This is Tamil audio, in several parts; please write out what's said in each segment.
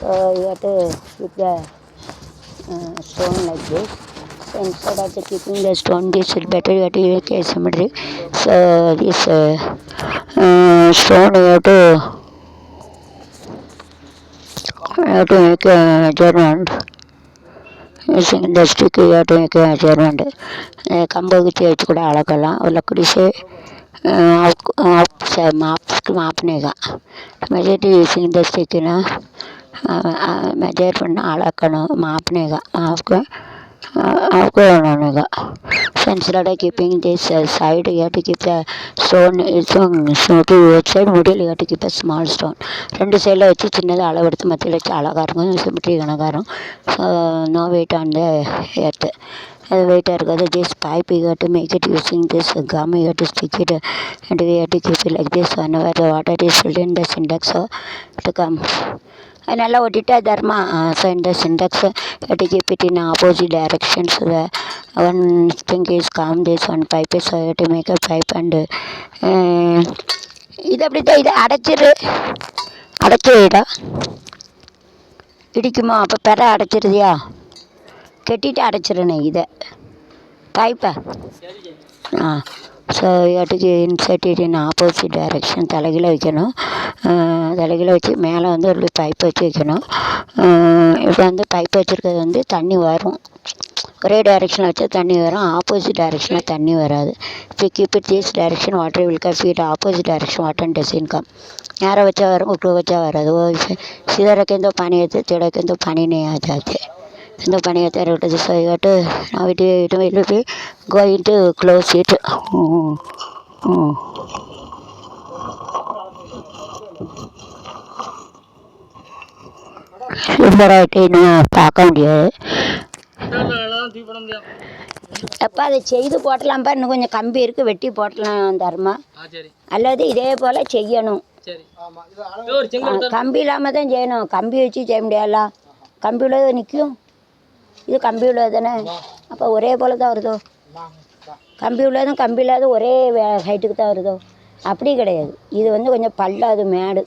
So you have to keep the stone like this. So instead of keeping the stone, this is better. You have to make a symmetry. So this stone you have to make a measurement. Using the stick you have to make a measurement. கம்பை குச்சி வச்சு கூட அளக்கலாம் और लकड़ी से मापने का मेजर यूजिंग द स्टिक ना मेजर பண்ண அளக்கணும் मापने का आपको बनाने का. So instead of keeping this side, you have to keep the stone to outside, middle you have to keep a small stone. ரெண்டு சைடில் வச்சு சின்னதாக அளவெடுத்து மத்தியில் வச்சு அழகாக இருக்கும், சிமெட்ரி கணக்காக இருக்கும். So no weight on the earth. அது வெயிட்டாக இருக்காது. This pipe you have to make it using this gum, you have to stick it and you have to keep it like this. Whenever the water is filled in the syntax, so to come. நல்லா ஒட்டிட்டா தர்மா. ஸோ இந்த Sintex to keep it in opposite direction. So the one thing is calm, this one pipe is, so you have to make a pipe and இது அப்படி தான். இதை அடைச்சி வைடா இடிக்குமா? அப்போ பெற அடைச்சிருதியா? கெட்டிட்டு அடைச்சிருண்ணே இதை பைப்பை. So you insert it in opposite direction. தலைகீழ வைக்கணும். தலைகீழ வச்சு மேலே ஒரு பைப் வச்சு வைக்கணும். இப்போ பைப் வச்சுருக்கிறது தண்ணி வரும். ஒரே டைரெக்ஷனில் வச்சா தண்ணி வரும், ஆப்போசிட் டைரெக்ஷனில் தண்ணி வராது. இப்போ keep it this direction water will come. Feed opposite direction water doesn't come. நேராக வச்சா வரும், உப்பு வச்சா வராது. सीधा रखें तो पानी आते, टेढ़ा रखें तो पानी नहीं आ जाते. तो पानी आता है. So you have to now it will be going to close it. சூப்பராகிட்டு இன்னும் பார்க்க முடியாது. அப்போ அதை செய்து போட்டலாம்ப்பா. இன்னும் கொஞ்சம் கம்பி இருக்குது, வெட்டி போட்டலாம் தர்மா. அல்லது இதே போல் செய்யணும். கம்பி இல்லாமல் தான் செய்யணும். கம்பி வச்சு செய்ய முடியாதா? கம்பி உள்ளது நிற்கும், இது கம்பி உள்ளது தானே. அப்போ ஒரே போல் தான் வருதோ? கம்பி உள்ளதும் கம்பி இல்லாத ஒரே ஹைட்டுக்கு தான் வருதோ? அப்படி கிடையாது. இது கொஞ்சம் பல்லாது மேடு.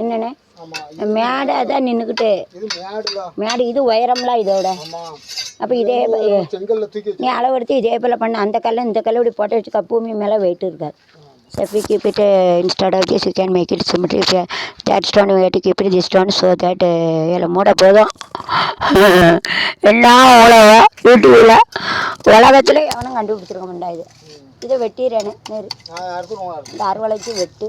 என்னண்ணே மேடு அதான் நின்றுக்கிட்டு மேடு. இது உயரம்லாம் இதோட. அப்போ இதே நீ அளவெடுத்து இதே போல் பண்ண. அந்த கல்லை இந்த கல்லை இப்படி போட்டு வச்சுக்க, பூமி மேலே வெயிட் இருக்காது. So if we keep it instead of this, you can make it symmetry. That stone we have to keep it this stone so that எல்லாம் மூட போதும். எல்லாம் உலக யூடியூபில் உலகத்தில் எவனும் கண்டுபிடிச்சிருக்க மாட்டா. இதை வெட்டிடுறேன்னு இந்த அறுவலைக்கு வெட்டு.